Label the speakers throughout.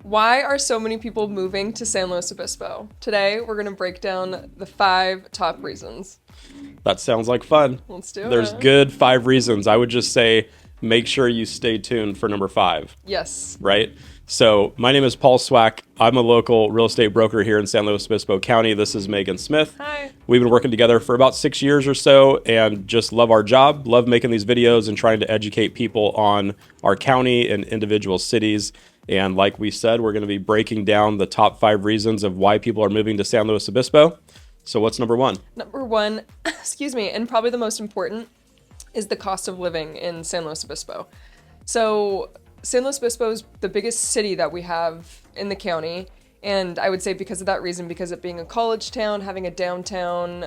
Speaker 1: Why are so many people moving to San Luis Obispo? Today, we're going to break down the 5 top reasons.
Speaker 2: That sounds like fun.
Speaker 1: Let's do it.
Speaker 2: There's good 5 reasons. I would just say make sure you stay tuned for number 5.
Speaker 1: Yes.
Speaker 2: Right? So my name is PaulSwack. I'm a local real estate broker here in San Luis Obispo County. This is Megan Smith.
Speaker 1: Hi.
Speaker 2: We've been working together for about 6 years or so and just love our job, love making these videos and trying to educate people on our county and individual cities. And like we said, we're going to be breaking down the top 5 reasons of why people are moving to San Luis Obispo. So what's number 1?
Speaker 1: Number 1, excuse me, and probably the most important, is the cost of living in San Luis Obispo. So San Luis Obispo is the biggest city that we have in the county. And I would say because of that reason, because it being a college town, having a downtown,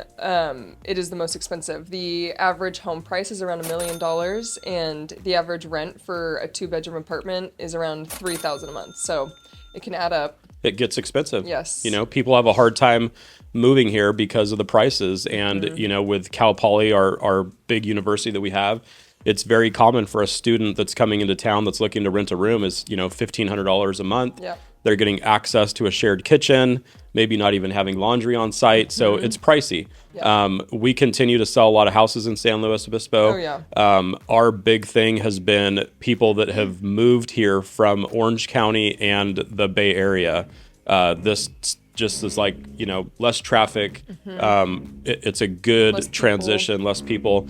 Speaker 1: it is the most expensive. The average home price is around $1 million, and the average rent for a 2-bedroom apartment is around $3,000 a month. So it can add up.
Speaker 2: It gets expensive.
Speaker 1: Yes.
Speaker 2: You know, people have a hard time moving here because of the prices. And, you know, with Cal Poly, our big university that we have, it's very common for a student that's coming into town that's looking to rent a room is, you know, $1,500 a month.
Speaker 1: Yeah.
Speaker 2: They're getting access to a shared kitchen, maybe not even having laundry on site. So it's pricey.
Speaker 1: Yeah.
Speaker 2: We continue to sell a lot of houses in San Luis Obispo.
Speaker 1: Oh, yeah.
Speaker 2: Our big thing has been people that have moved here from Orange County and the Bay Area. This just is like, you know, less traffic. It's a good
Speaker 1: Less
Speaker 2: transition,
Speaker 1: people.
Speaker 2: less people.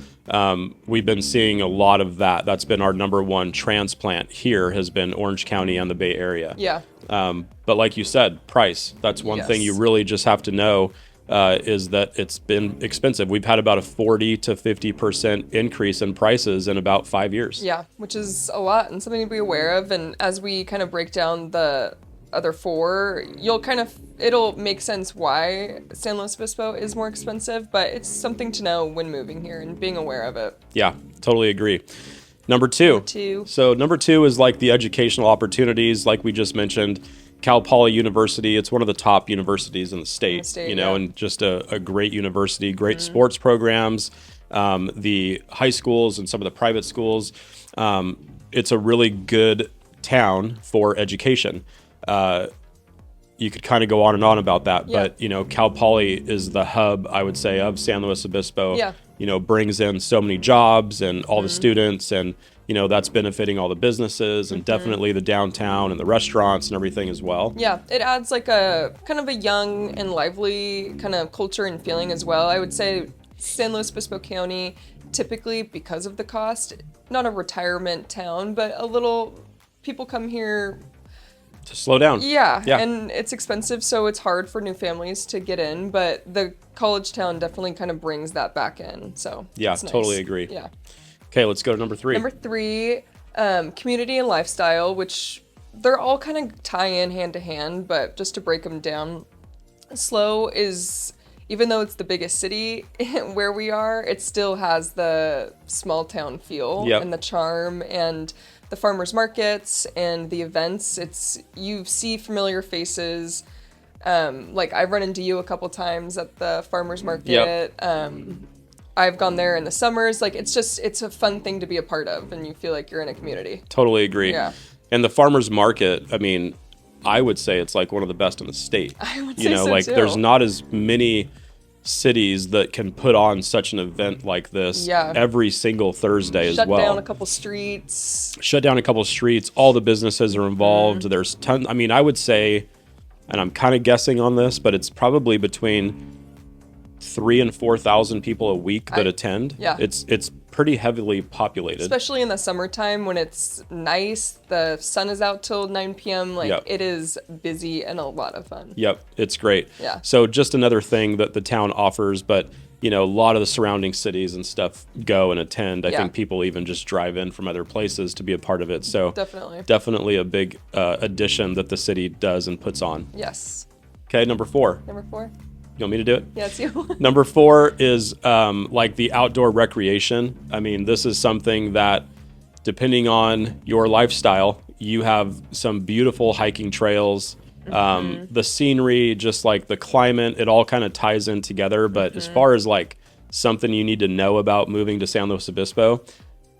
Speaker 2: We've been seeing a lot of that. That's been our number 1 transplant here has been Orange County and the Bay Area.
Speaker 1: Yeah.
Speaker 2: But like you said, price. That's one thing you really just have to know is that it's been expensive. We've had about a 40 to 50% increase in prices in about 5 years.
Speaker 1: Yeah, which is a lot and something to be aware of. And as we kind of break down the other 4, it'll make sense why San Luis Obispo is more expensive, but it's something to know when moving here and being aware of it.
Speaker 2: Yeah, totally agree. Number 2. So number 2 is like the educational opportunities, like we just mentioned. Cal Poly University, it's one of the top universities in the state, you know, and just a great university, great sports programs, the high schools and some of the private schools. It's a really good town for education. You could kind of go on and on about that, but you know, Cal Poly is the hub, I would say, of San Luis Obispo.
Speaker 1: Yeah.
Speaker 2: You know, brings in so many jobs and all the students, and you know that's benefiting all the businesses and definitely the downtown and the restaurants and everything as well.
Speaker 1: Yeah, it adds like a kind of a young and lively kind of culture and feeling as well. I would say San Luis Obispo County, typically because of the cost, not a retirement town, but a little people come here
Speaker 2: to slow down.
Speaker 1: Yeah, and it's expensive, so it's hard for new families to get in, but the college town definitely kind of brings that back in, so
Speaker 2: yeah,
Speaker 1: it's nice.
Speaker 2: Totally agree.
Speaker 1: Yeah.
Speaker 2: Okay, let's go to number 3.
Speaker 1: Number 3, community and lifestyle, which they're all kind of tie in hand to hand, but just to break them down, SLO is, even though it's the biggest city where we are, it still has the small town feel and the charm and the farmers markets and the events. You see familiar faces. Like I've run into you a couple times at the farmers market. I've gone there in the summers. Like it's a fun thing to be a part of, and you feel like you're in a community.
Speaker 2: Totally agree.
Speaker 1: Yeah.
Speaker 2: And the farmers market, I mean, I would say it's like one of the best in the state.
Speaker 1: I would say
Speaker 2: you know,
Speaker 1: so
Speaker 2: like
Speaker 1: too.
Speaker 2: There's not as many cities that can put on such an event like this every single Thursday as well.
Speaker 1: Shut down a couple streets.
Speaker 2: All the businesses are involved. There's tons. I mean, I would say, and I'm kind of guessing on this, but it's probably between 3,000 and 4,000 people a week that attend.
Speaker 1: Yeah.
Speaker 2: It's pretty heavily populated.
Speaker 1: Especially in the summertime when it's nice, the sun is out till 9 p.m. It is busy and a lot of fun.
Speaker 2: Yep, it's great.
Speaker 1: Yeah.
Speaker 2: So just another thing that the town offers, but you know, a lot of the surrounding cities and stuff go and attend. I think people even just drive in from other places to be a part of it. So definitely a big addition that the city does and puts on.
Speaker 1: Yes.
Speaker 2: Okay, number 4.
Speaker 1: Number 4.
Speaker 2: You want me to do it?
Speaker 1: Yeah, it's you.
Speaker 2: Number 4 is like the outdoor recreation. I mean, this is something that, depending on your lifestyle, you have some beautiful hiking trails. The scenery, just like the climate, it all kind of ties in together. But as far as like something you need to know about moving to San Luis Obispo,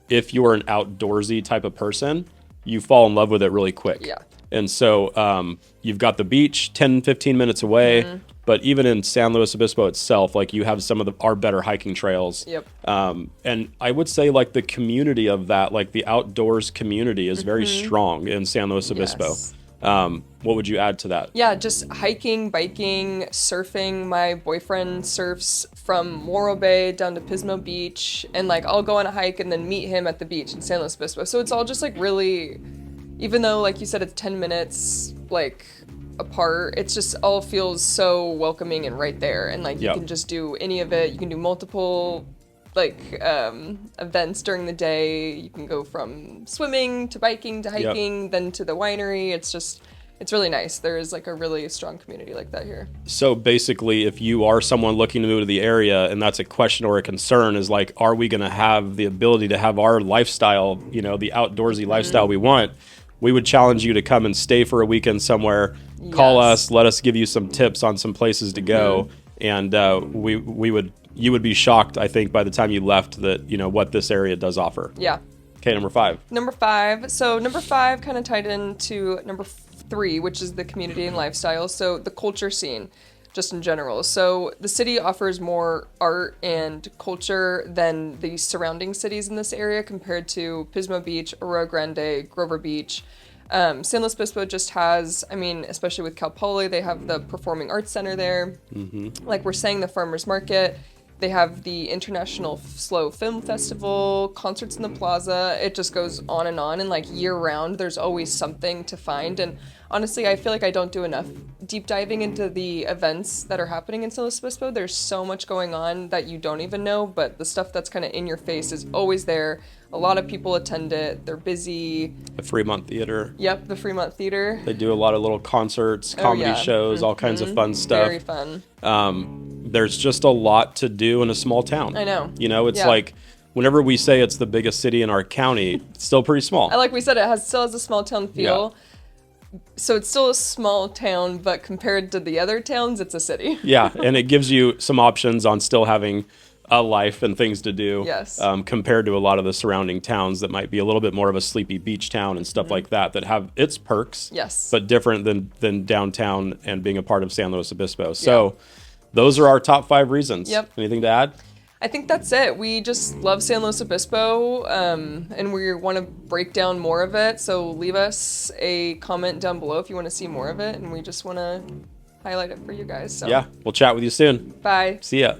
Speaker 2: if you're an outdoorsy type of person, you fall in love with it really quick.
Speaker 1: Yeah.
Speaker 2: And so you've got the beach 10, 15 minutes away. But even in San Luis Obispo itself, like you have some of our better hiking trails.
Speaker 1: Yep.
Speaker 2: And I would say like the community of that, like the outdoors community is very strong in San Luis Obispo.
Speaker 1: Yes.
Speaker 2: What would you add to that?
Speaker 1: Yeah, just hiking, biking, surfing. My boyfriend surfs from Morro Bay down to Pismo Beach, and like I'll go on a hike and then meet him at the beach in San Luis Obispo. So it's all just like really, even though like you said it's 10 minutes like apart, it's just all feels so welcoming and right there, and like you can just do any of it. You can do multiple like events during the day. You can go from swimming to biking to hiking, then to the winery. It's really nice. There is like a really strong community like that here.
Speaker 2: So basically, if you are someone looking to move to the area and that's a question or a concern, is like, are we going to have the ability to have our lifestyle, the outdoorsy lifestyle we want? We would challenge you to come and stay for a weekend somewhere. Call us, let us give you some tips on some places to go, and you would be shocked, I think, by the time you left that what this area does offer.
Speaker 1: Yeah.
Speaker 2: Okay, number 5.
Speaker 1: Number 5. So number 5 kind of tied into number 3, which is the community and lifestyle. So the culture scene, just in general. So the city offers more art and culture than the surrounding cities in this area compared to Pismo Beach, Arroyo Grande, Grover Beach. San Luis Obispo just has, especially with Cal Poly, they have the Performing Arts Center there. Like we're saying, the Farmers Market. They have the International Slow Film Festival, concerts in the plaza. It just goes on, and like year round, there's always something to find. And honestly, I feel like I don't do enough deep diving into the events that are happening in San Luis Obispo. There's so much going on that you don't even know, but the stuff that's kind of in your face is always there. A lot of people attend it. They're busy.
Speaker 2: The Fremont Theater.
Speaker 1: Yep, the Fremont Theater.
Speaker 2: They do a lot of little concerts, comedy shows, all kinds of fun stuff.
Speaker 1: Very fun.
Speaker 2: There's just a lot to do in a small town.
Speaker 1: I know.
Speaker 2: It's like whenever we say it's the biggest city in our county, it's still pretty small.
Speaker 1: Like we said, it still has a small town feel. Yeah. So it's still a small town, but compared to the other towns, it's a city.
Speaker 2: Yeah, and it gives you some options on still having a life and things to do.
Speaker 1: Yes.
Speaker 2: Compared to a lot of the surrounding towns that might be a little bit more of a sleepy beach town and stuff like that have its perks.
Speaker 1: Yes.
Speaker 2: But different than downtown and being a part of San Luis Obispo. So those are our top 5 reasons.
Speaker 1: Yep.
Speaker 2: Anything to add?
Speaker 1: I think that's it. We just love San Luis Obispo, and we want to break down more of it. So leave us a comment down below if you want to see more of it, and we just want to highlight it for you guys. So.
Speaker 2: Yeah, we'll chat with you soon.
Speaker 1: Bye.
Speaker 2: See ya.